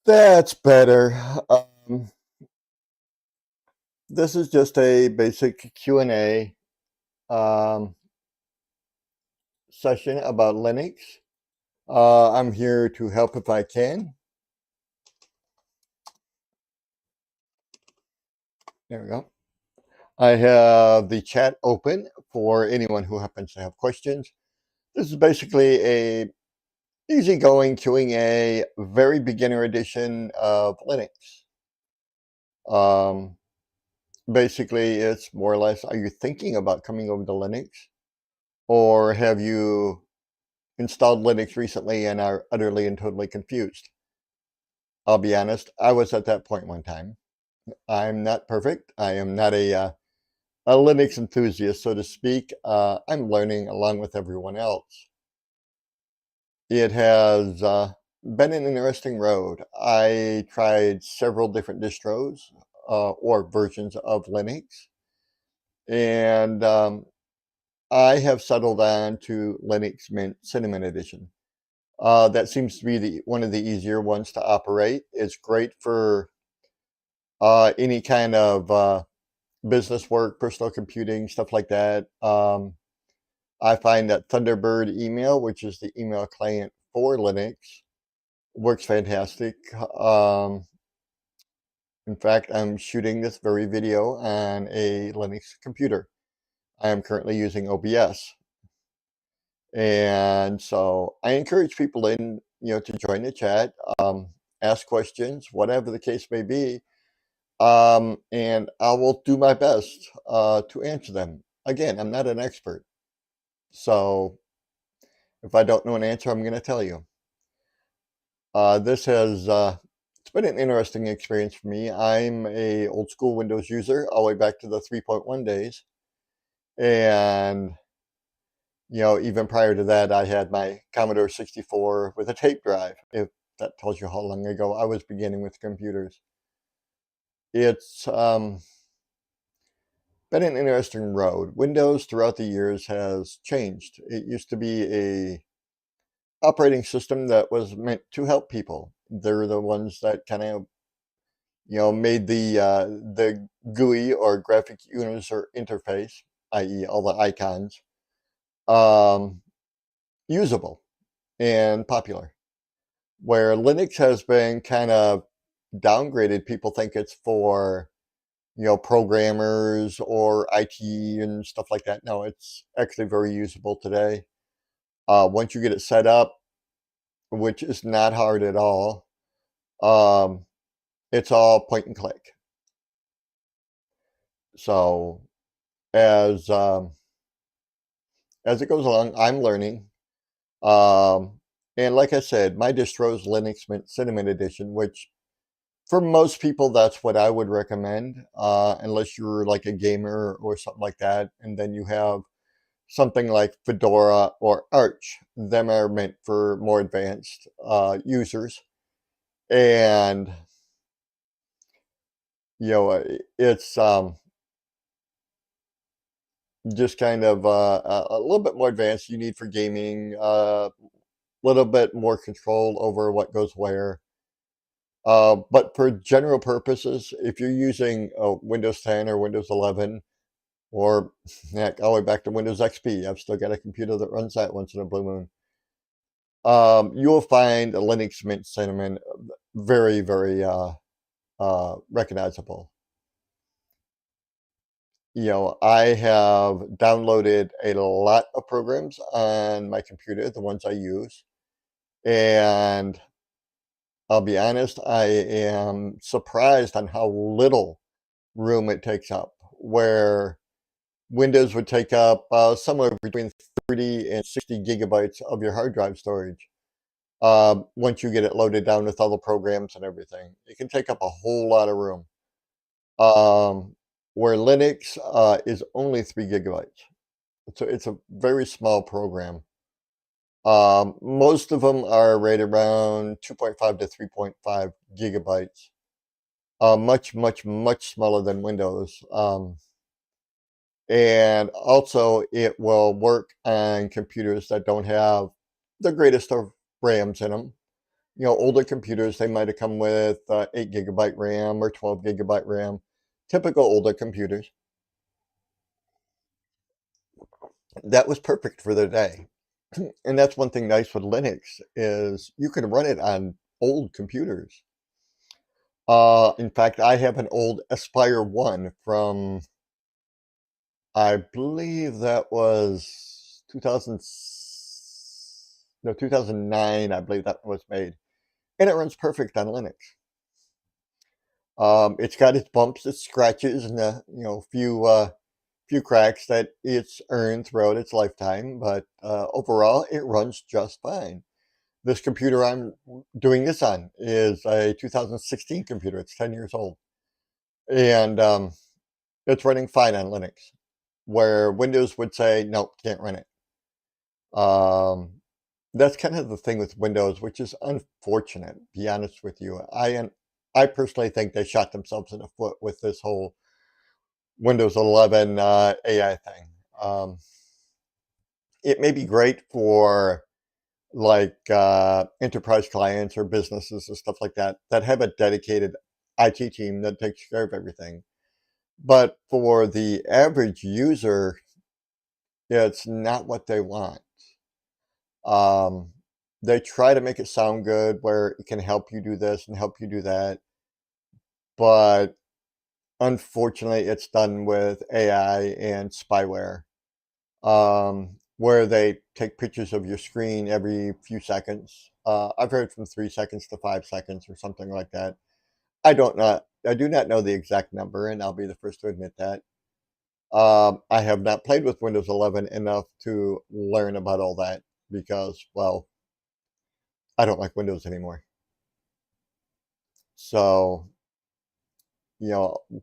That's better. Um, this is just a basic Q&A um, session about Linux. I'm here to help if I can. There we go. I have the chat open for anyone who happens to have questions. This is basically a easygoing Q&A, very beginner edition of Linux. Um, Basically, it's more or less, are you thinking about coming over to Linux? Or have you installed Linux recently and are utterly and totally confused? I'll be honest, I was at that point one time. I'm not perfect. I am not a Linux enthusiast, so to speak. I'm learning along with everyone else. It has been an interesting road. I tried several different distros or versions of Linux, and I have settled on to Linux Mint Cinnamon Edition. That seems to be one of the easier ones to operate. It's great for any kind of business work, personal computing, stuff like that. I find that Thunderbird email, which is the email client for Linux, works fantastic. In fact, I'm shooting this very video on a Linux computer. I am currently using OBS. And so I encourage people to join the chat, ask questions, whatever the case may be. And I will do my best to answer them. Again, I'm not an expert. So if I don't know an answer, I'm going to tell you. This has it's been an interesting experience for me. I'm a old school Windows user all the way back to the 3.1 days. And even prior to that, I had my Commodore 64 with a tape drive, if that tells you how long ago I was beginning with computers. It's been an interesting road. Windows throughout the years has changed. It used to be a operating system that was meant to help people. They're the ones that kind of made the GUI or graphic user interface, i.e., all the icons, um, usable and popular. Where Linux has been kind of downgraded, people think it's for programmers or IT and stuff like that. No, it's actually very usable today. Once you get it set up, which is not hard at all, um, it's all point and click. So as um, as it goes along, I'm learning. And like I said, my distro is Linux Mint Cinnamon Edition, which for most people, that's what I would recommend, unless you're like a gamer or something like that. And then you have something like Fedora or Arch. Them are meant for more advanced users. And, it's just kind of a little bit more advanced. You need for gaming, a little bit more control over what goes where. But for general purposes, if you're using Windows 10 or Windows 11, or heck, all the way back to Windows XP, I've still got a computer that runs that once in a blue moon. You will find a Linux Mint Cinnamon very, very recognizable. I have downloaded a lot of programs on my computer, the ones I use, and I'll be honest, I am surprised on how little room it takes up, where Windows would take up somewhere between 30 and 60 gigabytes of your hard drive storage. Once you get it loaded down with all the programs and everything, it can take up a whole lot of room. Um, where Linux is only 3 gigabytes. It's a very small program. Most of them are right around 2.5 to 3.5 gigabytes. Much, much, much smaller than Windows. And also, it will work on computers that don't have the greatest of RAMs in them. older computers, they might have come with 8 GB RAM or 12 GB RAM, typical older computers. That was perfect for their day. And that's one thing nice with Linux is you can run it on old computers. In fact, I have an old Aspire 1 from, I believe that was 2000, no, 2009, I believe that was made. And it runs perfect on Linux. It's got its bumps, its scratches, and a few cracks that it's earned throughout its lifetime, but overall, it runs just fine. This computer I'm doing this on is a 2016 computer. It's 10 years old, and it's running fine on Linux, where Windows would say, "Nope, can't run it." Um, that's kind of the thing with Windows, which is unfortunate, to be honest with you. I personally think they shot themselves in the foot with this whole Windows 11 AI thing. It may be great for like enterprise clients or businesses and stuff like that that have a dedicated IT team that takes care of everything. But for the average user, it's not what they want. Um, they try to make it sound good where it can help you do this and help you do that. But unfortunately, it's done with AI and spyware, where they take pictures of your screen every few seconds. I've heard from 3 seconds to 5 seconds or something like that. I do not know the exact number, and I'll be the first to admit that. I have not played with Windows 11 enough to learn about all that because, well, I don't like Windows anymore. So,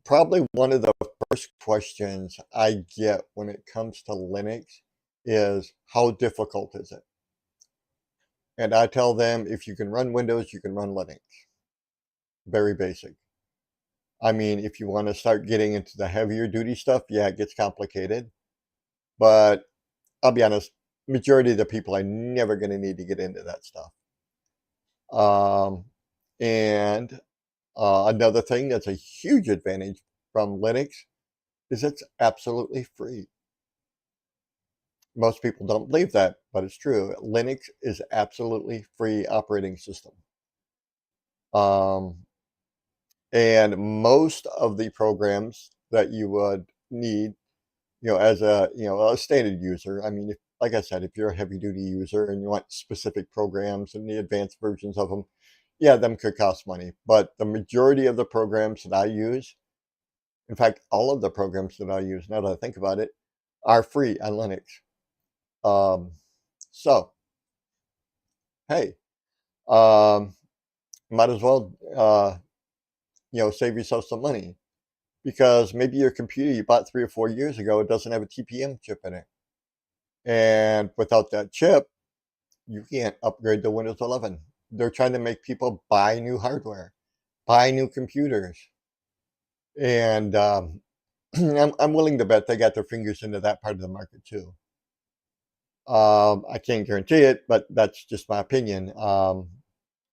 probably one of the first questions I get when it comes to Linux is how difficult is it? And I tell them if you can run Windows, you can run Linux. Very basic. I mean, if you want to start getting into the heavier duty stuff, yeah, it gets complicated. But I'll be honest, majority of the people are never going to need to get into that stuff. Um, and another thing that's a huge advantage from Linux is it's absolutely free. Most people don't believe that, but it's true. Linux is absolutely free operating system. Um, and most of the programs that you would need, as a standard user, I mean, like I said, if you're a heavy duty user and you want specific programs and the advanced versions of them, yeah, them could cost money. But the majority of the programs that I use, in fact, all of the programs that I use, now that I think about it, are free on Linux. Um, so, hey, um, might as well, save yourself some money because maybe your computer you bought 3 or 4 years ago it doesn't have a TPM chip in it, and without that chip, you can't upgrade to Windows 11. They're trying to make people buy new hardware, buy new computers, and I'm willing to bet they got their fingers into that part of the market too. I can't guarantee it, but that's just my opinion.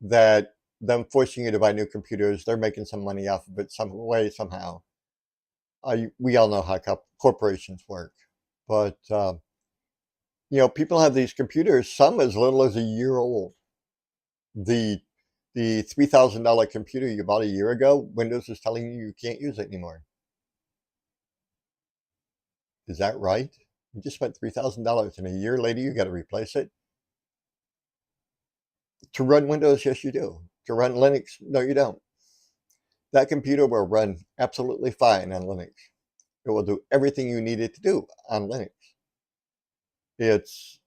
That them forcing you to buy new computers, they're making some money off of it some way, somehow. We all know how corporations work, but people have these computers, some as little as a year old. The the $3,000 computer you bought a year ago, Windows is telling you can't use it anymore. Is that right? You just spent $3,000 and a year later you got to replace it. To run Windows, yes, you do. To run Linux, no, you don't. That computer will run absolutely fine on Linux. It will do everything you need it to do on Linux. It's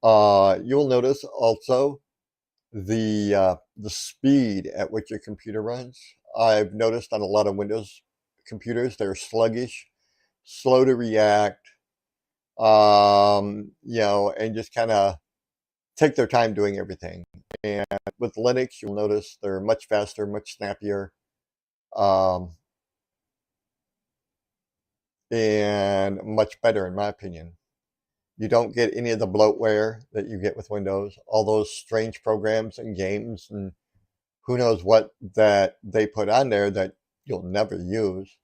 you'll notice also the speed at which your computer runs. I've noticed on a lot of Windows computers they're sluggish, slow to react, and just kind of take their time doing everything. And with Linux, you'll notice they're much faster, much snappier, um, and much better, in my opinion. You don't get any of the bloatware that you get with Windows, all those strange programs and games and who knows what that they put on there that you'll never use.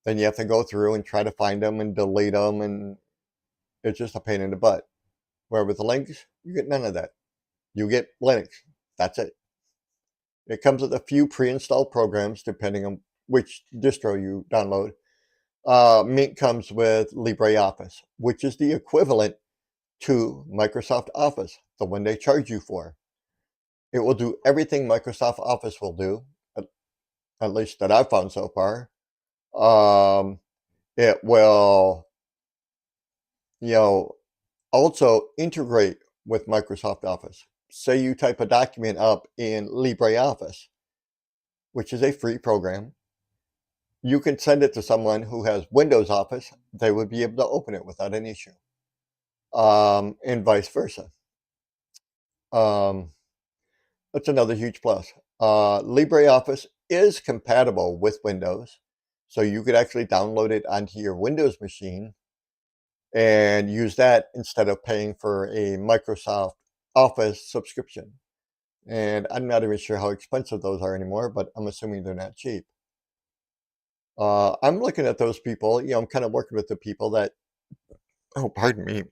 Then you have to go through and try to find them and delete them, and it's just a pain in the butt. Where with the Linux, you get none of that. You get Linux. That's it. It comes with a few pre-installed programs depending on which distro you download. Mint comes with LibreOffice, which is the equivalent to Microsoft Office, the one they charge you for. It will do everything Microsoft Office will do, at least that I've found so far. It will, you know, also integrate with Microsoft Office. Say you type a document up in LibreOffice, which is a free program. You can send it to someone who has Windows Office. They would be able to open it without an issue, and vice versa. Um, that's another huge plus. LibreOffice is compatible with Windows, so you could actually download it onto your Windows machine and use that instead of paying for a Microsoft Office subscription. And I'm not even sure how expensive those are anymore, but I'm assuming they're not cheap. I'm looking at those people, I'm kind of working with the people that, oh, pardon me,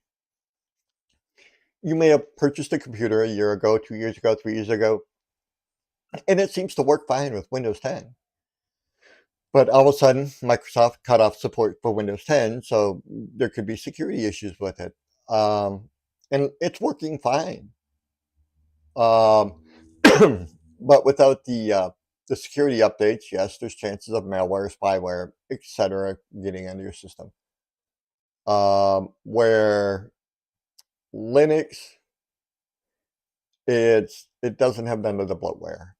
you may have purchased a computer a year ago, 2 years ago, 3 years ago, and it seems to work fine with Windows 10. But all of a sudden, Microsoft cut off support for Windows 10, so there could be security issues with it. And it's working fine. Um, but without the security updates, yes, there's chances of malware, spyware, etc., getting into your system. Where Linux, it doesn't have none of the bloatware.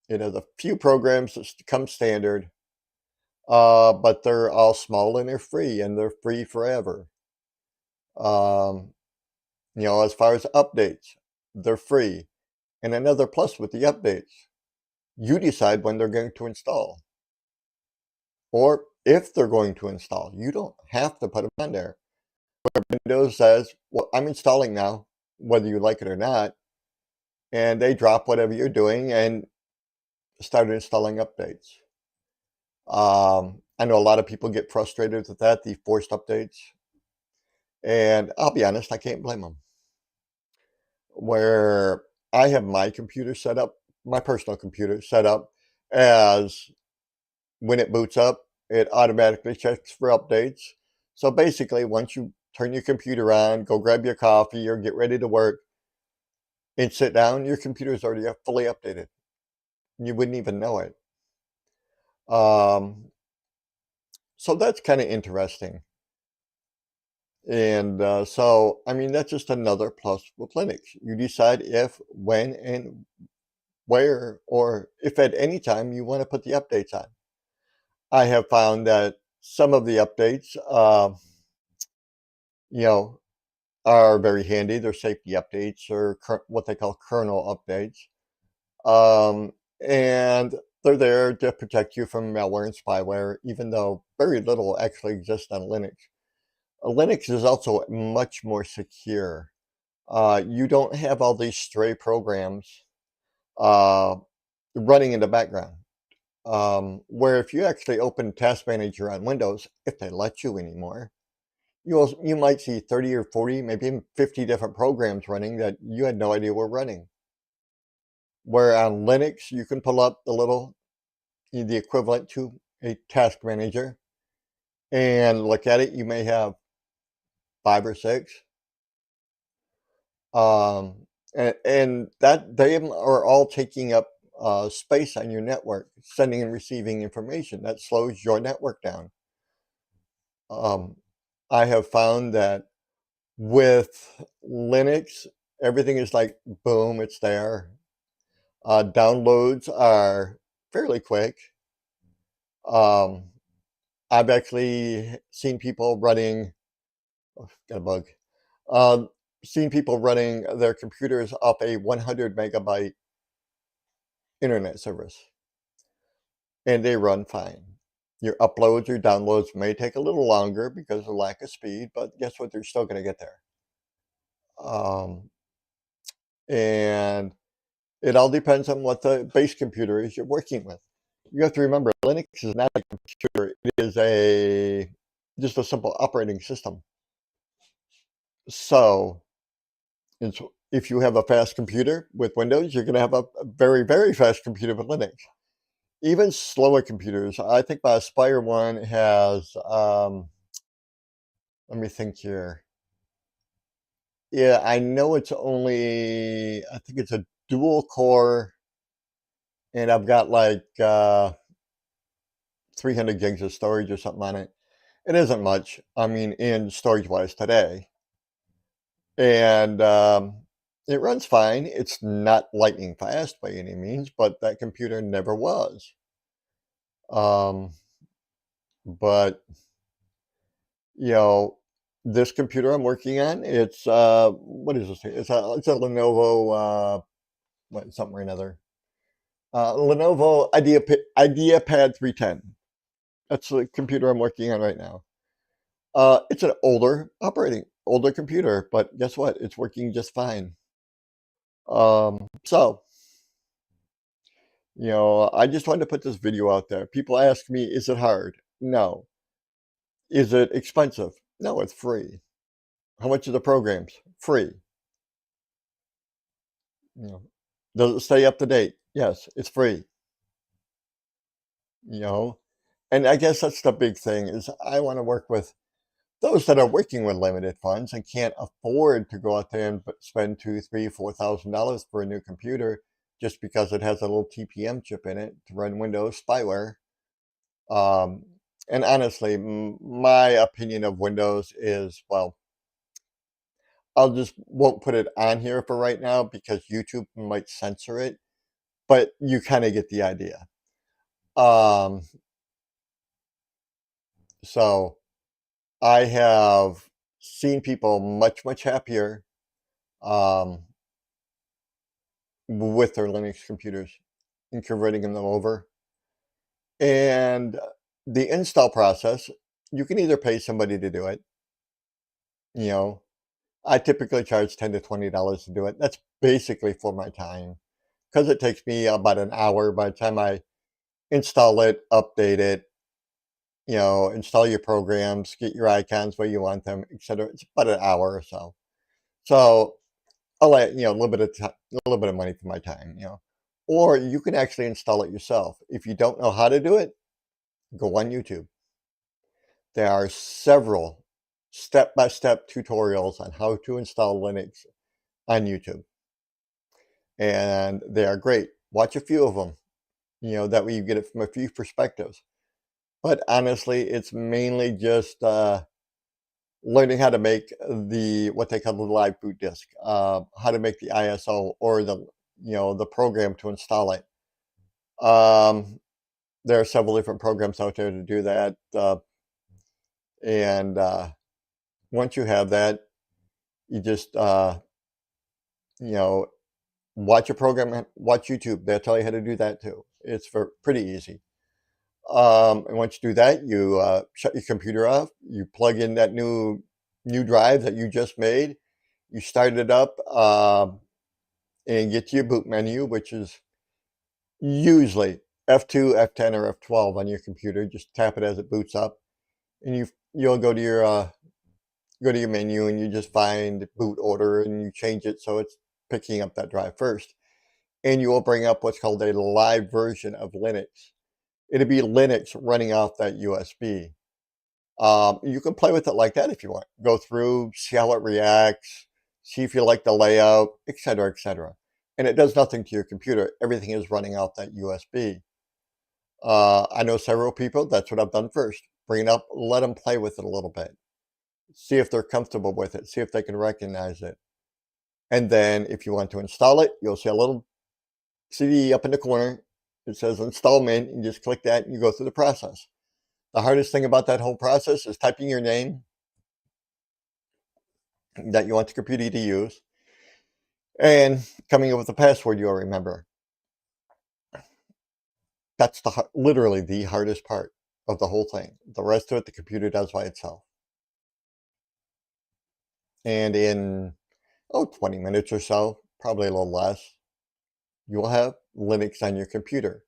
It has a few programs that come standard, but they're all small and they're free forever. Um, as far as updates, they're free. And another plus with the updates, you decide when they're going to install or if they're going to install. You don't have to put them on there. Windows says, well, I'm installing now, whether you like it or not. And they drop whatever you're doing and start installing updates. I know a lot of people get frustrated with that, the forced updates. And I'll be honest, I can't blame them. Where I have my computer set up, my personal computer set up as when it boots up, it automatically checks for updates. So basically, once you turn your computer on, go grab your coffee or get ready to work and sit down, your computer is already fully updated. You wouldn't even know it. Um, so that's kind of interesting. And so, I mean, that's just another plus with Linux. You decide if, when, and where, or if at any time you want to put the updates on. I have found that some of the updates, you know, are very handy. They're safety updates or what they call kernel updates. And they're there to protect you from malware and spyware, even though very little actually exists on Linux. Linux is also much more secure. You don't have all these stray programs uh, running in the background. Where if you actually open Task Manager on Windows, if they let you anymore, you might see 30 or 40, maybe even 50 different programs running that you had no idea were running. Where on Linux, you can pull up the equivalent to a Task Manager and look at it. You may have 5 or 6. And that they are all taking up space on your network, sending and receiving information. That slows your network down. Um, I have found that with Linux, everything is like boom, it's there. Downloads are fairly quick. Um, I've actually seen people running, oh, got a bug. Um, Seen people running their computers off a 100 megabyte internet service, and they run fine. Your uploads or downloads may take a little longer because of lack of speed, but guess what? They're still going to get there. Um, and it all depends on what the base computer is you're working with. You have to remember, Linux is not a computer. It is just a simple operating system. So if you have a fast computer with Windows, you're going to have a very, very fast computer with Linux. Even slower computers, I think my Aspire one has, let me think here. Yeah, I know it's only, I think it's a dual core, and I've got like 300 gigs of storage or something on it. It isn't much, I mean, in storage-wise today. And it runs fine. It's not lightning fast by any means, but that computer never was. Um, but this computer I'm working on, it's what is this? It's a Lenovo something or another. Lenovo IdeaPad 310. That's the computer I'm working on right now. It's an older computer, but guess what? It's working just fine. So I just wanted to put this video out there. People ask me, is it hard? No. Is it expensive? No, it's free. How much are the programs? Free. You know, does it stay up to date? Yes, it's free. You know, and I guess that's the big thing is I want to work with those that are working with limited funds and can't afford to go out there and spend $2, $3, $4,000 for a new computer just because it has a little TPM chip in it to run Windows spyware. Um, and honestly, my opinion of Windows is, well, I'll just won't put it on here for right now because YouTube might censor it, but you kind of get the idea. Um, so I have seen people much, much happier um, with their Linux computers and converting them over. And the install process, you can either pay somebody to do it. You know, I typically charge $10 to $20 to do it. That's basically for my time because it takes me about an hour by the time I install it, update it, install your programs, get your icons where you want them, etc. It's about an hour or so. So I'll let a little bit of a little bit of money for my time, or you can actually install it yourself. If you don't know how to do it, go on YouTube. There are several step-by-step tutorials on how to install Linux on YouTube, and they are great. Watch a few of them. That way you get it from a few perspectives. But honestly, it's mainly just learning how to make what they call the live boot disk, how to make the ISO or the program to install it. There are several different programs out there to do that, and once you have that, you just you know watch a program, watch YouTube. They'll tell you how to do that too. It's pretty easy. And once you do that, you shut your computer off. You plug in that new drive that you just made. You start it up and get to your boot menu, which is usually F2, F10, or F12 on your computer. Just tap it as it boots up, and you'll go to your menu and you just find boot order and you change it so it's picking up that drive first, and you will bring up what's called a live version of Linux. It'll be Linux running off that USB. You can play with it like that if you want. Go through, see how it reacts, see if you like the layout, etc., etc. And it does nothing to your computer. Everything is running off that USB. I know several people, that's what I've done first. Bring it up, let them play with it a little bit. See if they're comfortable with it, see if they can recognize it. And then if you want to install it, you'll see a little CD up in the corner. It says install Mint. You just click that and you go through the process. The hardest thing about that whole process is typing your name that you want the computer to use and coming up with a password you'll remember. That's literally the hardest part of the whole thing. The rest of it, the computer does by itself. And in, 20 minutes or so, probably a little less, you will have Linux on your computer.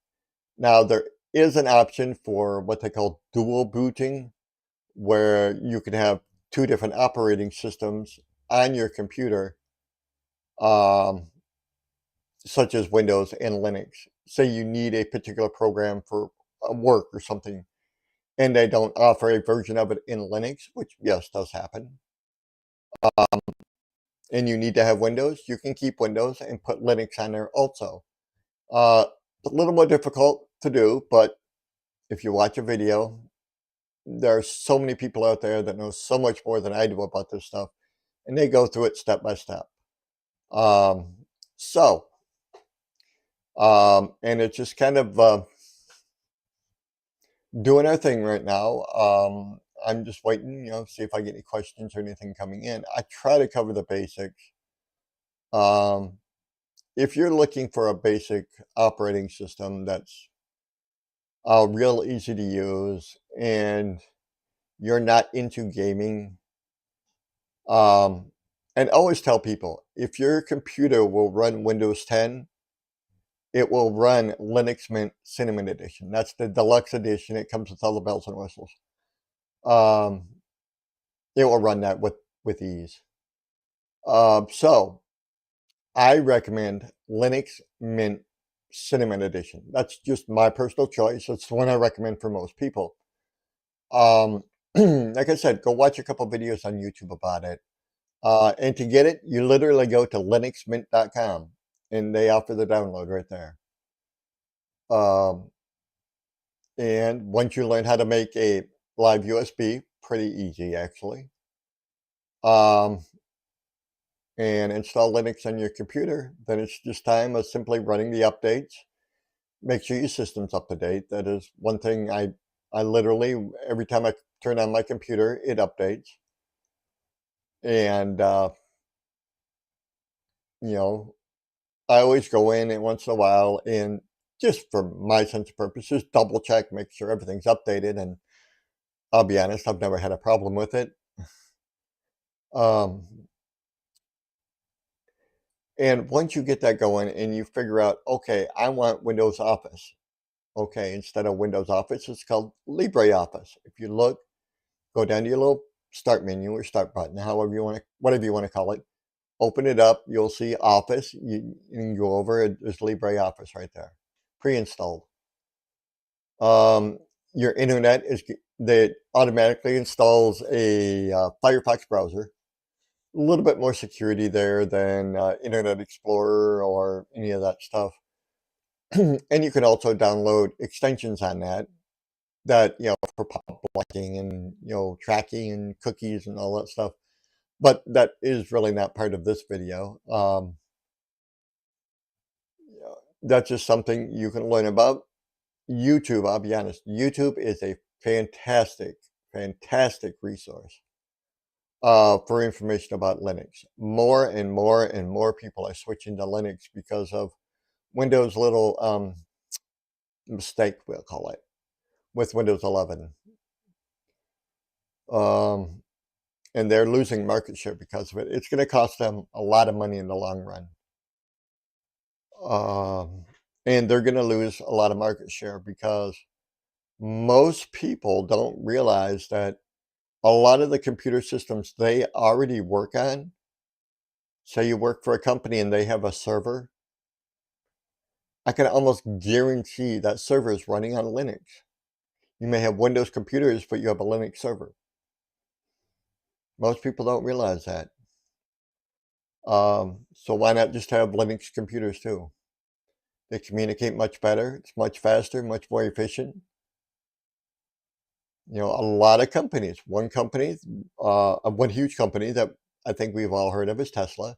Now, there is an option for what they call dual booting, where you can have two different operating systems on your computer, um, such as Windows and Linux. Say you need a particular program for work or something, and they don't offer a version of it in Linux, which, yes, does happen, and you need to have Windows, you can keep Windows and put Linux on there also. Uh, a little more difficult to do, but if you watch a video, there are so many people out there that know so much more than I do about this stuff, and they go through it step by step. Um, so, and it's just kind of doing our thing right now. I'm just waiting, see if I get any questions or anything coming in. I try to cover the basics. Um, if you're looking for a basic operating system that's real easy to use and you're not into gaming, and always tell people if your computer will run Windows 10, it will run Linux Mint Cinnamon Edition. That's the deluxe edition. It comes with all the bells and whistles. Um, it will run that with ease. So I recommend Linux Mint Cinnamon Edition. That's just my personal choice. It's the one I recommend for most people. Like I said, go watch a couple videos on YouTube about it. And to get it, you literally go to linuxmint.com and they offer the download right there. And once you learn how to make a live USB, pretty easy actually, um, and install Linux on your computer, then it's just time of simply running the updates. Make sure your system's up to date. That is one thing I literally, every time I turn on my computer, it updates. And, you know, I always go in and once in a while and just for my sense of purposes, double check, make sure everything's updated. And I'll be honest, I've never had a problem with it. Um, and once you get that going and you figure out, okay, I want Windows Office. Okay, instead of Windows Office, it's called LibreOffice. If you look, go down to your little start menu or start button, however you want to, whatever you want to call it. Open it up, you'll see Office. You can go over it. There's LibreOffice right there, pre-installed. Um, your internet is that automatically installs a Firefox browser. A little bit more security there than Internet Explorer or any of that stuff. And you can also download extensions on that for pop blocking and tracking and cookies and all that stuff. But that is really not part of this video. Yeah, that's just something you can learn about. YouTube, I'll be honest, YouTube is a fantastic, fantastic resource for information about Linux. More and more and more people are switching to Linux because of Windows' little mistake, we'll call it, with Windows 11. And they're losing market share because of it. It's going to cost them a lot of money in the long run. And they're going to lose a lot of market share because most people don't realize that a lot of the computer systems they already work on, say you work for a company and they have a server, I can almost guarantee that server is running on Linux. You may have Windows computers, but you have a Linux server. Most people don't realize that. So why not just have Linux computers too? They communicate much better. It's much faster, much more efficient. A lot of companies, one huge company that I think we've all heard of is Tesla,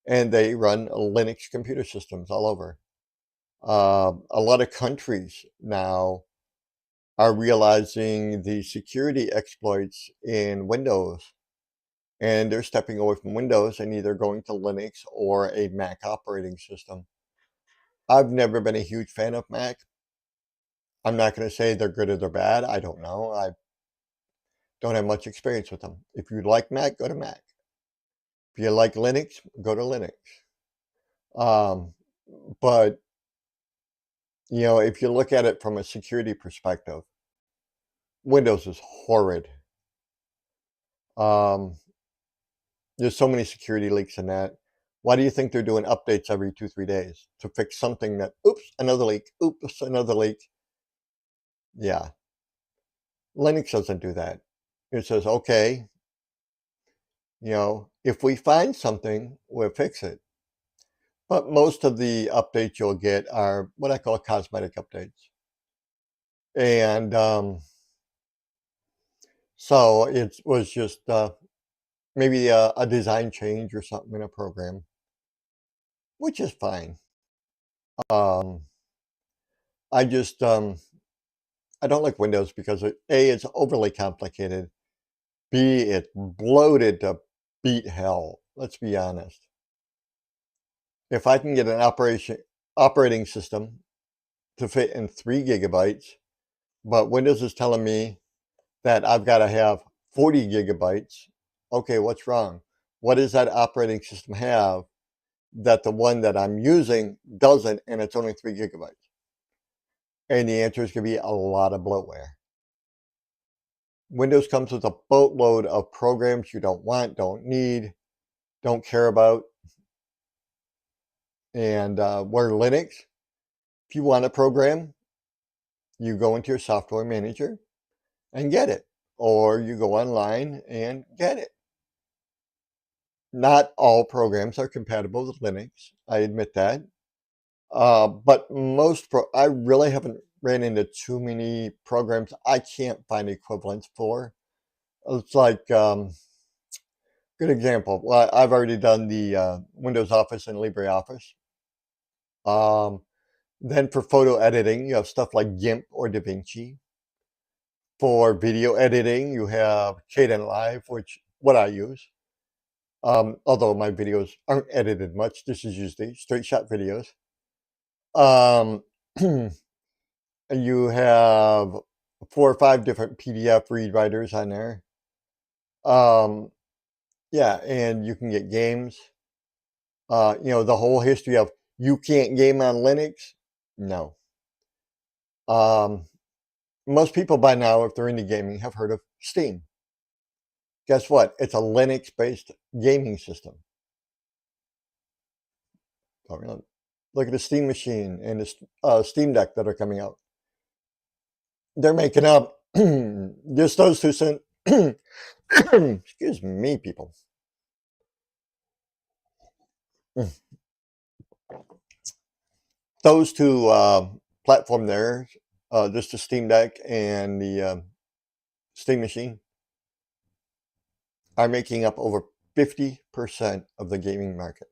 and they run Linux computer systems all over. A lot of countries now are realizing the security exploits in Windows, and they're stepping away from Windows and either going to Linux or a Mac operating system. I've never been a huge fan of Mac. I'm not going to say they're good or they're bad. I don't know. I don't have much experience with them. If you like Mac, go to Mac. If you like Linux, go to Linux. Um, but if you look at it from a security perspective, Windows is horrid. Um, there's so many security leaks in that. Why do you think they're doing updates every 2, 3 days to fix something that, oops, another leak, oops, another leak? Yeah, Linux doesn't do that. It says, okay, if we find something, we'll fix it. But most of the updates you'll get are what I call cosmetic updates. And so it was just maybe a design change or something in a program, which is fine. Um, I just I don't like Windows because it's overly complicated. B, it's bloated to beat hell. Let's be honest. If I can get an operating system to fit in 3 GB, but Windows is telling me that I've got to have 40 GB. Okay, what's wrong? What does that operating system have that the one that I'm using doesn't, and it's only 3 GB? And the answer is going to be a lot of bloatware. Windows comes with a boatload of programs you don't want, don't need, don't care about. And where Linux, if you want a program, you go into your software manager and get it, or you go online and get it. Not all programs are compatible with Linux. I admit that. But I really haven't ran into too many programs I can't find equivalents for. It's like, good example. Well, I've already done the Windows Office and LibreOffice. Then for photo editing, you have stuff like GIMP or DaVinci. For video editing, you have Kdenlive, which what I use. Although my videos aren't edited much, this is usually straight shot videos. Um, you have 4 or 5 different PDF read writers on there. Yeah, and you can get games. The whole history of you can't game on Linux. No. Most people by now, if they're into gaming, have heard of Steam. Guess what? It's a Linux-based gaming system. Look at the Steam Machine and the Steam Deck that are coming out. They're making up just those two excuse me, people. Those two platform there, just the Steam Deck and the Steam Machine, are making up over 50% of the gaming market,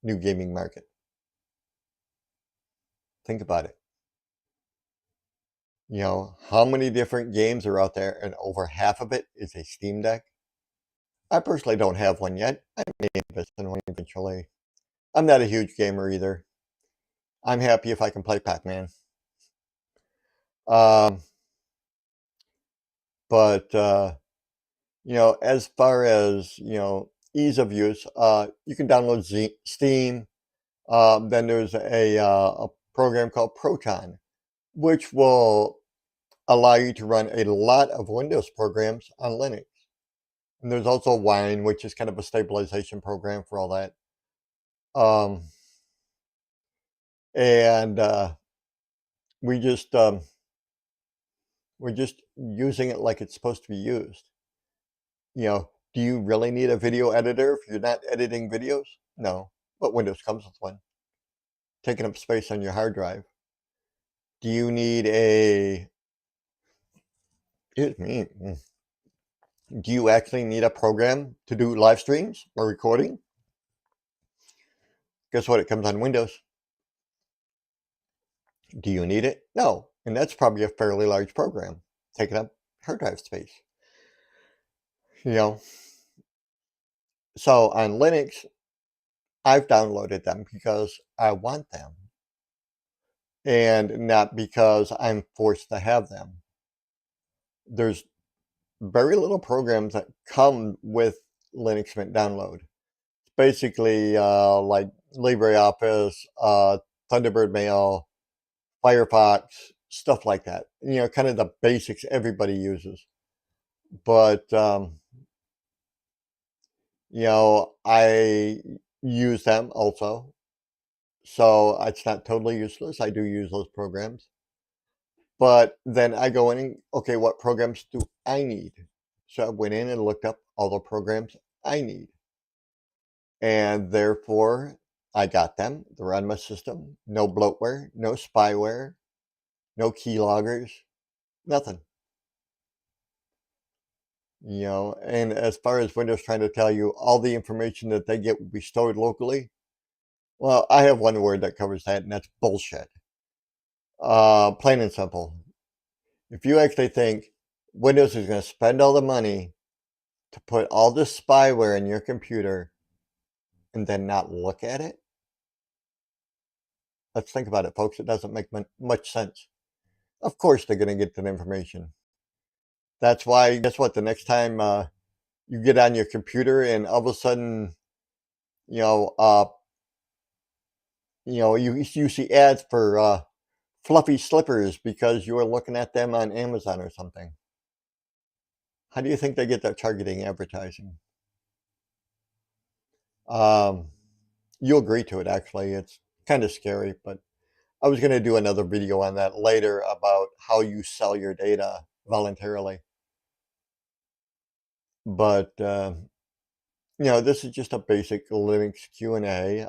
new gaming market. Think about it. How many different games are out there, and over half of it is a Steam Deck? I personally don't have one yet. I may invest in one eventually. I'm not a huge gamer either. I'm happy if I can play Pac-Man. Um, but as far as ease of use, you can download Steam. Then there's a program called Proton, which will allow you to run a lot of Windows programs on Linux. And there's also Wine, which is kind of a stabilization program for all that. And we just we're just using it like it's supposed to be used. Do you really need a video editor if you're not editing videos? No, but Windows comes with one, taking up space on your hard drive. Do you need excuse me, do you actually need a program to do live streams or recording? Guess what? It comes on Windows. Do you need it? No. And that's probably a fairly large program, taking up hard drive space. So on Linux, I've downloaded them because I want them. and not because I'm forced to have them. There's very little programs that come with Linux Mint download. Basically, like LibreOffice, Thunderbird Mail, Firefox, stuff like that. Kind of the basics everybody uses. But I use them also, so it's not totally useless. I do use those programs, but then I go in and okay, what programs do I need? So I went in and looked up all the programs I need, and therefore I got them. They're on my system. No bloatware, no spyware, no keyloggers, nothing. And as far as Windows trying to tell you all the information that they get will be stored locally, well, I have one word that covers that, and that's bullshit. Plain and simple. If you actually think Windows is going to spend all the money to put all this spyware in your computer and then not look at it, let's think about it, folks. It doesn't make much sense. Of course, they're going to get that information. That's why, guess what? The next time you get on your computer and all of a sudden, you know, uh, you see ads for fluffy slippers because you were looking at them on Amazon or something. How do you think they get their targeting advertising? Um, you agree to it, actually. It's kind of scary, but I was going to do another video on that later about how you sell your data voluntarily. But, this is just a basic Linux Q&A.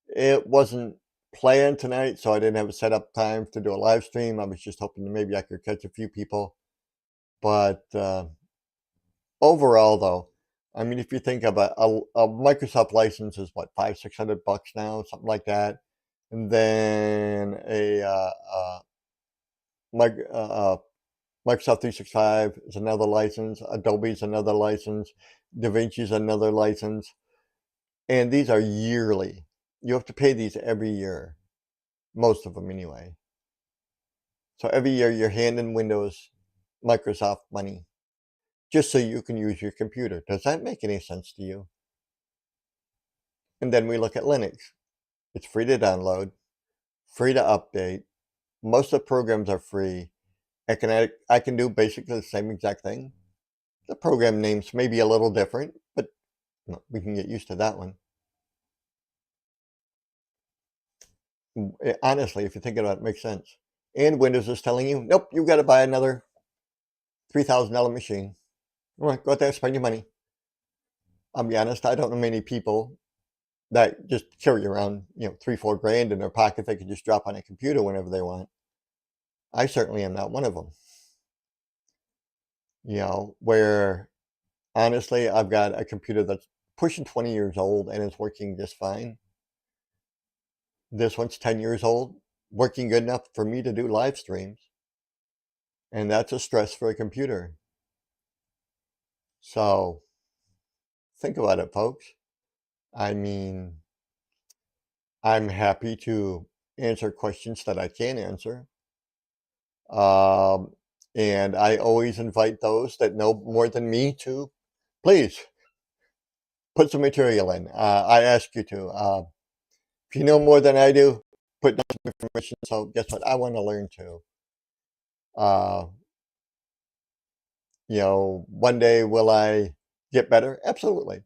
It wasn't planned tonight, so I didn't have a set up time to do a live stream. I was just hoping that maybe I could catch a few people. But overall, though, I mean, if you think about a Microsoft license is what, $500-600 now, something like that, and then a Microsoft 365 is another license, Adobe is another license, DaVinci is another license, and these are yearly. You have to pay these every year, most of them anyway. So every year you're handing Windows Microsoft money just so you can use your computer. Does that make any sense to you? And then we look at Linux. It's free to download, free to update. Most of the programs are free. I can do basically the same exact thing. The program names may be a little different, but we can get used to that one. Honestly, if you think about it, it makes sense. And Windows is telling you, nope, you've got to buy another $3,000 machine. All right, go out there, spend your money. I'll be honest, I don't know many people that just carry around, $3-4 grand in their pocket they can just drop on a computer whenever they want. I certainly am not one of them. Where honestly, I've got a computer that's pushing 20 years old and is working just fine. This one's 10 years old, working good enough for me to do live streams. And that's a stress for a computer. So think about it, folks. I mean, I'm happy to answer questions that I can answer. And I always invite those that know more than me to please put some material in. I ask you to. If you know more than I do, put down some information. So guess what? I want to learn too. Uh, one day will I get better? Absolutely.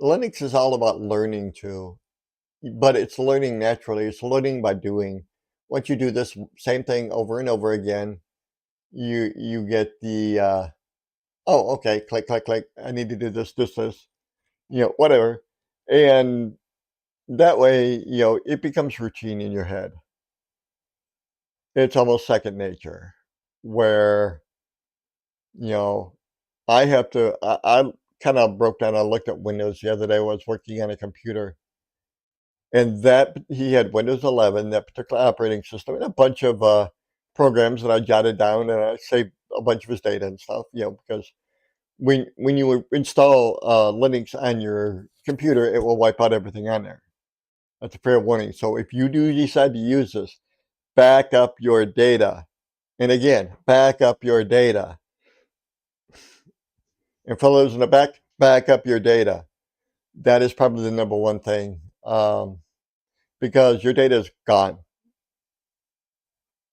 Linux is all about learning too, but it's learning naturally. It's learning by doing. Once you do this same thing over and over again, you get the oh, okay, click, click, click. I need to do this, this, whatever. And that way, it becomes routine in your head. It's almost second nature where, you know, I kind of broke down. I looked at Windows the other day. I was working on a computer and that he had Windows 11, that particular operating system, and a bunch of programs that I jotted down and I saved a bunch of his data and stuff, because when you install Linux on your computer, it will wipe out everything on there. That's a fair warning. So if you do decide to use this, back up your data. And again, back up your data. And for those in the back up your data. That is probably the number one thing, because your data is gone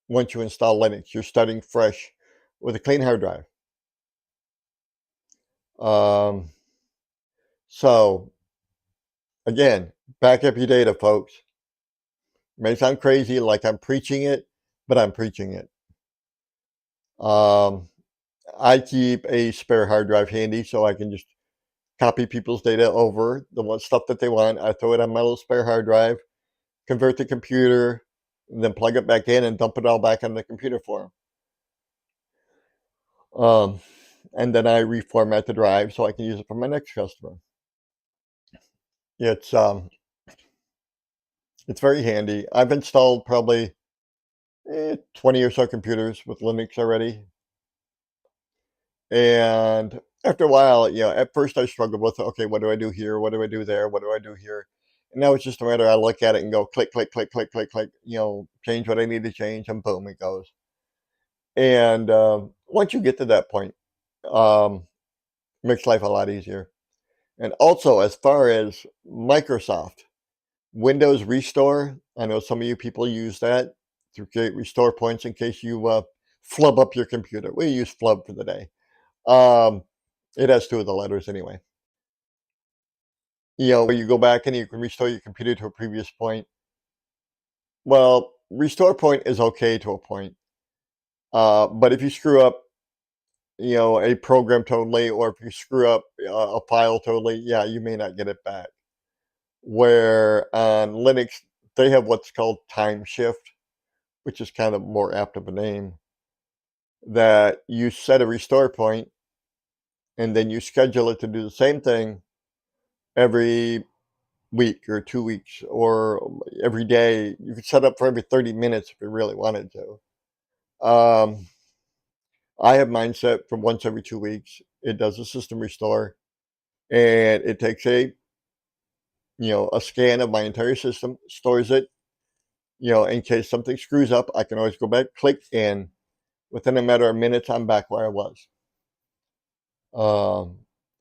once you install Linux. You're starting fresh with a clean hard drive. Um, so again, back up your data, folks. It may sound crazy, like I'm preaching it, but I'm preaching it. I keep a spare hard drive handy so I can just copy people's data over the stuff that they want. I throw it on my little spare hard drive, convert the computer, and then plug it back in and dump it all back on the computer for them. And then I reformat the drive so I can use it for my next customer. It's it's very handy. I've installed probably 20 or so computers with Linux already. And after a while, at first I struggled with, okay, what do I do here? What do I do there? What do I do here? And now it's just a matter I look at it and go click, click, click, click, click, click, change what I need to change, and boom, it goes. And once you get to that point, makes life a lot easier. And also, as far as Microsoft, Windows Restore, I know some of you people use that to create restore points in case you flub up your computer. We use flub for the day. It has two of the letters anyway. Where you go back and you can restore your computer to a previous point. Well, restore point is okay to a point. But if you screw up, a program totally, or if you screw up a file totally, yeah, you may not get it back. Where on Linux, they have what's called time shift, which is kind of more apt of a name, that you set a restore point and then you schedule it to do the same thing every week or 2 weeks or every day. You could set up for every 30 minutes if you really wanted to. I have mine set for once every 2 weeks. It does a system restore, and it takes a scan of my entire system, stores it, in case something screws up. I can always go back, click, and within a matter of minutes, I'm back where I was.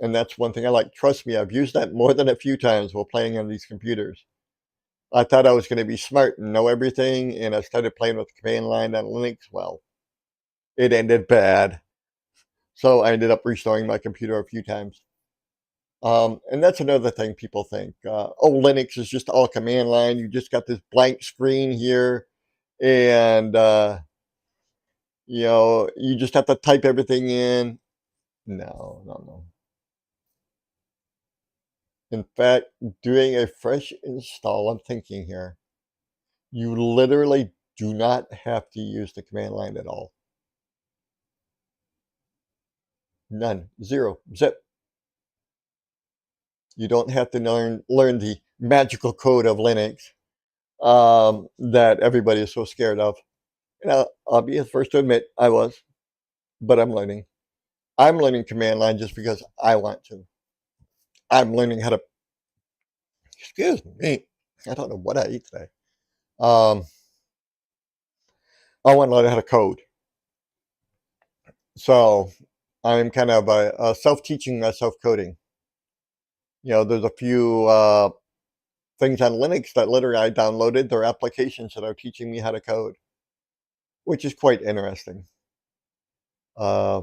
And that's one thing I like. Trust me, I've used that more than a few times while playing on these computers. I thought I was going to be smart and know everything, and I started playing with the command line on Linux. Well, it ended bad. So I ended up restoring my computer a few times. And that's another thing people think. Oh, Linux is just all command line. You just got this blank screen here, and you just have to type everything in. No, no, no. In fact, doing a fresh install, I'm thinking here, you literally do not have to use the command line at all. None. Zero. Zip. You don't have to learn the magical code of Linux that everybody is so scared of. I'll be the first to admit I was, but I'm learning. I'm learning command line just because I want to. I'm learning how to, excuse me, I don't know what I eat today. Um, I want to learn how to code. So I'm kind of self-teaching myself coding. There's a few things on Linux that literally I downloaded. They're applications that are teaching me how to code, which is quite interesting. Uh,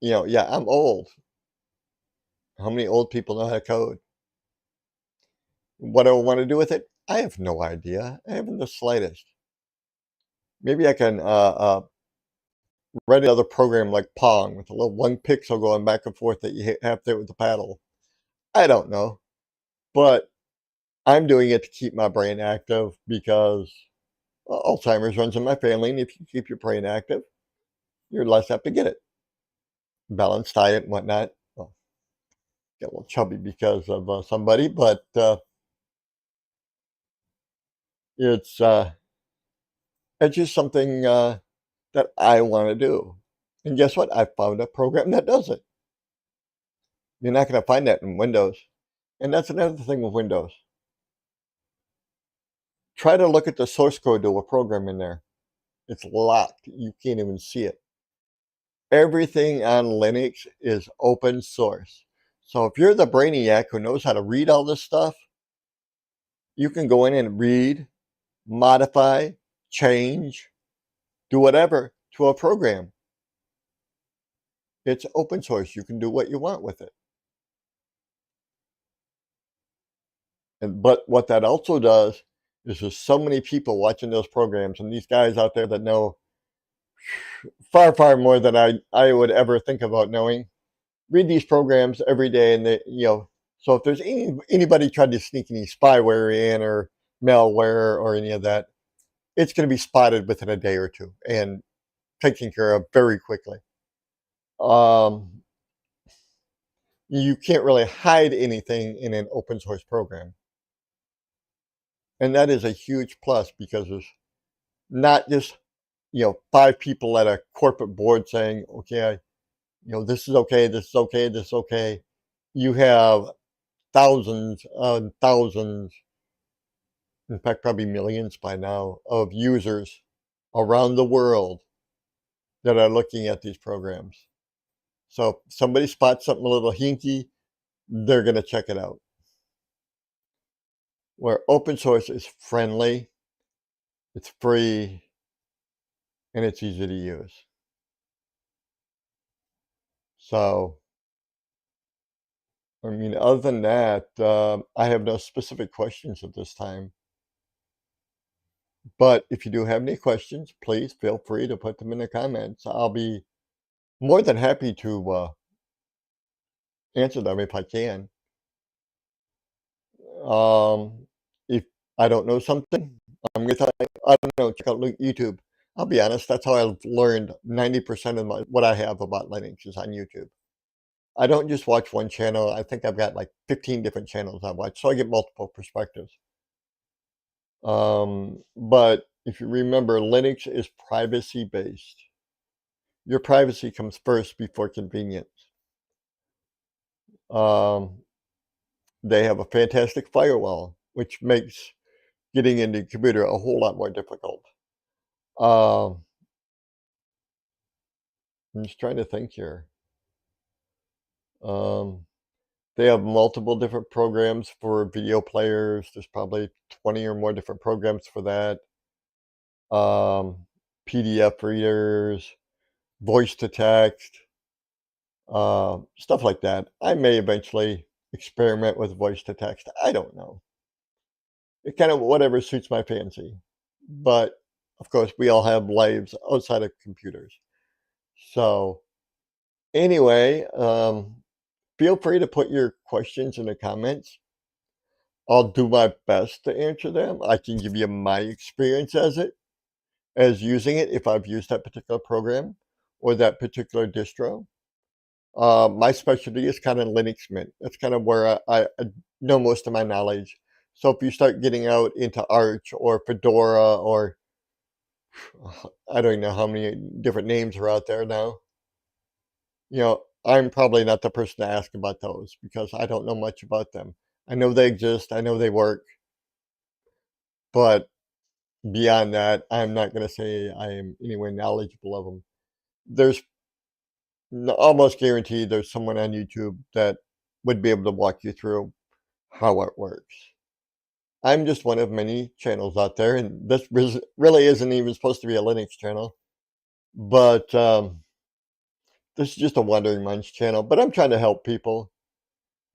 yeah, I'm old. How many old people know how to code? What do I want to do with it? I have no idea. I haven't the slightest. Maybe I can write another program like Pong with a little one pixel going back and forth that you have there with the paddle. I don't know, but I'm doing it to keep my brain active because Alzheimer's runs in my family, and if you keep your brain active, you're less apt to get it. Balanced diet and whatnot. Well, get a little chubby because of somebody, but it's it's just something that I want to do. And guess what? I found a program that does it. You're not going to find that in Windows. And that's another thing with Windows. try to look at the source code to a program in there. It's locked. You can't even see it. Everything on Linux is open source. So if you're the brainiac who knows how to read all this stuff, you can go in and read, modify, change, do whatever to a program. It's open source. You can do what you want with it. But what that also does is there's so many people watching those programs, and these guys out there that know far, far more than I would ever think about knowing. Read these programs every day, and so if there's anybody trying to sneak any spyware in or malware or any of that, it's going to be spotted within a day or two and taken care of very quickly. Um, you can't really hide anything in an open source program. And that is a huge plus because there's not just, 5 people at a corporate board saying, okay, this is okay, this is okay, this is okay. You have thousands and thousands, in fact, probably millions by now, of users around the world that are looking at these programs. So if somebody spots something a little hinky, they're going to check it out. Where open source is friendly, it's free, and it's easy to use. So, I mean, other than that, I have no specific questions at this time. But if you do have any questions, please feel free to put them in the comments. I'll be more than happy to answer them if I can. If I don't know something, I'm gonna tell you, I don't know, check out YouTube. I'll be honest, that's how I've learned 90% of what I have about Linux is on YouTube. I don't just watch one channel. I think I've got like 15 different channels I watch, so I get multiple perspectives. But if you remember, Linux is privacy based. Your privacy comes first before convenience. Um, they have a fantastic firewall, which makes getting into a computer a whole lot more difficult. Um, I'm just trying to think here. Um, they have multiple different programs for video players. There's probably 20 or more different programs for that. PDF readers, voice to text, stuff like that. I may eventually experiment with voice to text. I don't know. It kind of whatever suits my fancy. But of course, we all have lives outside of computers. So anyway, feel free to put your questions in the comments. I'll do my best to answer them. I can give you my experience as using it if I've used that particular program or that particular distro. My specialty is kind of Linux Mint. That's kind of where I know most of my knowledge. So if you start getting out into Arch or Fedora or I don't know how many different names are out there now, I'm probably not the person to ask about those because I don't know much about them. I know they exist, I know they work, but beyond that, I'm not going to say I am anywhere knowledgeable of them. There's almost guaranteed there's someone on YouTube that would be able to walk you through how it works. I'm just one of many channels out there, and this really isn't even supposed to be a Linux channel, but this is just a Wandering Minds channel. But I'm trying to help people.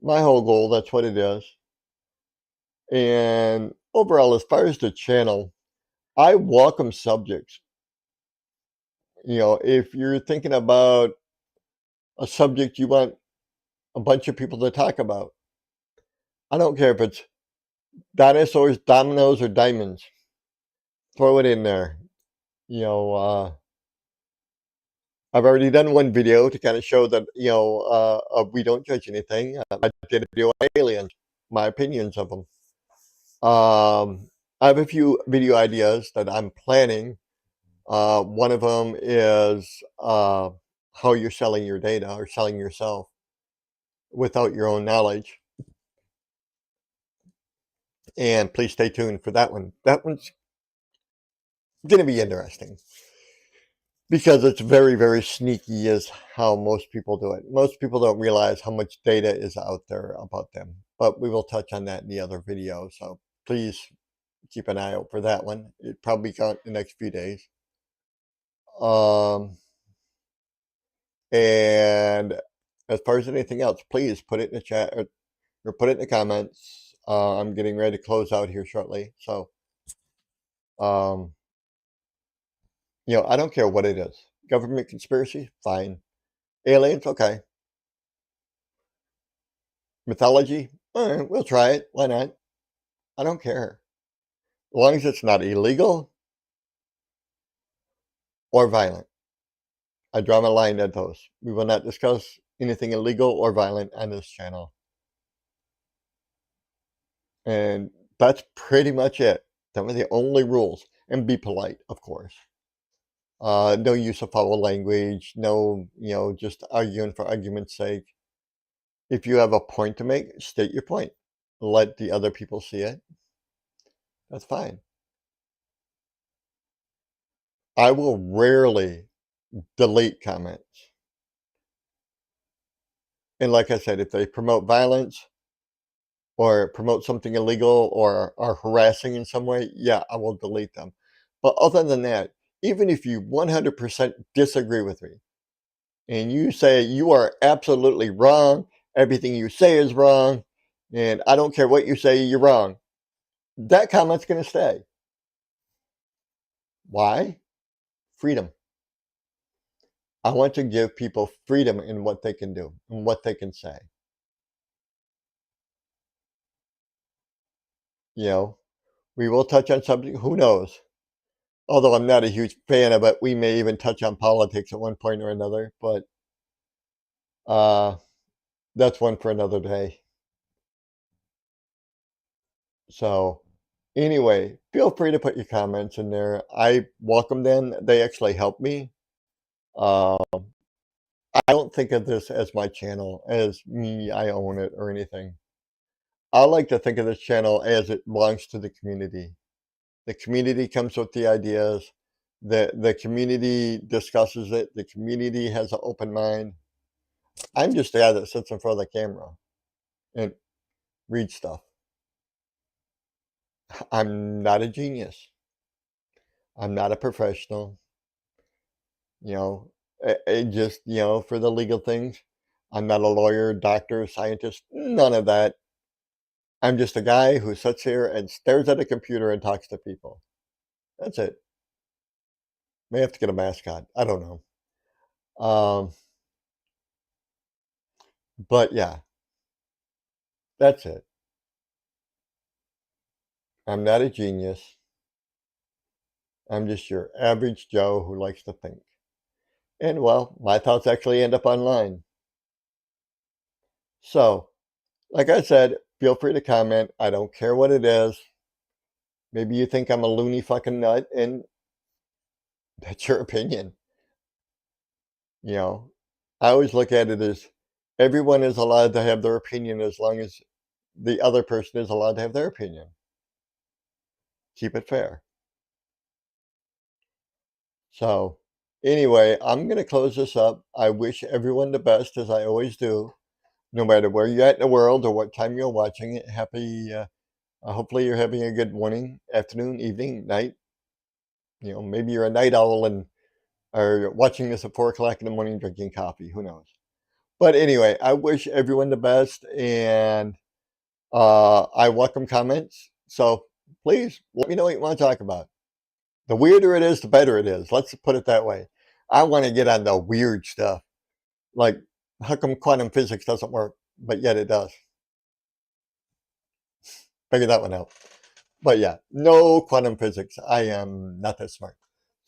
My whole goal, that's what it is. And overall, as far as the channel, I welcome subjects. If you're thinking about a subject you want a bunch of people to talk about, I don't care if it's dinosaurs, dominoes, or diamonds. Throw it in there. You know, I've already done one video to kind of show that, we don't judge anything. I did a video on aliens, my opinions of them. I have a few video ideas that I'm planning. One of them is how you're selling your data or selling yourself without your own knowledge. And please stay tuned for that one. That one's going to be interesting because it's very, very sneaky, is how most people do it. Most people don't realize how much data is out there about them, but we will touch on that in the other video. So please keep an eye out for that one. It probably come in the next few days. And as far as anything else, please put it in the chat, or put it in the comments. I'm getting ready to close out here shortly. So, I don't care what it is. Government conspiracy, fine. Aliens, okay. Mythology, all right, we'll try it. Why not? I don't care. As long as it's not illegal or violent. I draw my line at those. We will not discuss anything illegal or violent on this channel. And that's pretty much it. That were the only rules. And be polite, of course. No use of foul language. No, just arguing for argument's sake. If you have a point to make, state your point. Let the other people see it. That's fine. I will rarely delete comments. And like I said, if they promote violence or promote something illegal or are harassing in some way, yeah, I will delete them. But other than that, even if you 100% disagree with me and you say you are absolutely wrong, everything you say is wrong, and I don't care what you say, you're wrong, that comment's going to stay. Why? Freedom. I want to give people freedom in what they can do and what they can say. We will touch on something, who knows? Although I'm not a huge fan of it, we may even touch on politics at one point or another, but that's one for another day. So anyway, feel free to put your comments in there. I welcome them. They actually help me. I don't think of this as my channel, as me, I own it or anything. I like to think of this channel as it belongs to the community. The community comes with the ideas. The community discusses it. The community has an open mind. I'm just the guy that sits in front of the camera and reads stuff. I'm not a genius. I'm not a professional. Just, for the legal things, I'm not a lawyer, doctor, scientist, none of that. I'm just a guy who sits here and stares at a computer and talks to people. That's it. May have to get a mascot. I don't know. But yeah, that's it. I'm not a genius. I'm just your average Joe who likes to think. And well, my thoughts actually end up online. So, like I said, feel free to comment. I don't care what it is. Maybe you think I'm a loony fucking nut, and that's your opinion. I always look at it as everyone is allowed to have their opinion as long as the other person is allowed to have their opinion. Keep it fair. So, anyway, I'm going to close this up. I wish everyone the best, as I always do, no matter where you're at in the world or what time you're watching it. Hopefully you're having a good morning, afternoon, evening, night. Maybe you're a night owl and are watching this at 4 o'clock in the morning drinking coffee. Who knows? But anyway, I wish everyone the best, and I welcome comments. So please let me know what you want to talk about. The weirder it is, the better it is. Let's put it that way. I want to get on the weird stuff. Like, how come quantum physics doesn't work, but yet it does? Figure that one out. But yeah, no quantum physics. I am not that smart.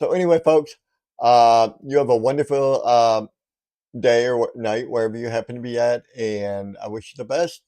So anyway, folks, you have a wonderful day or night, wherever you happen to be at, and I wish you the best.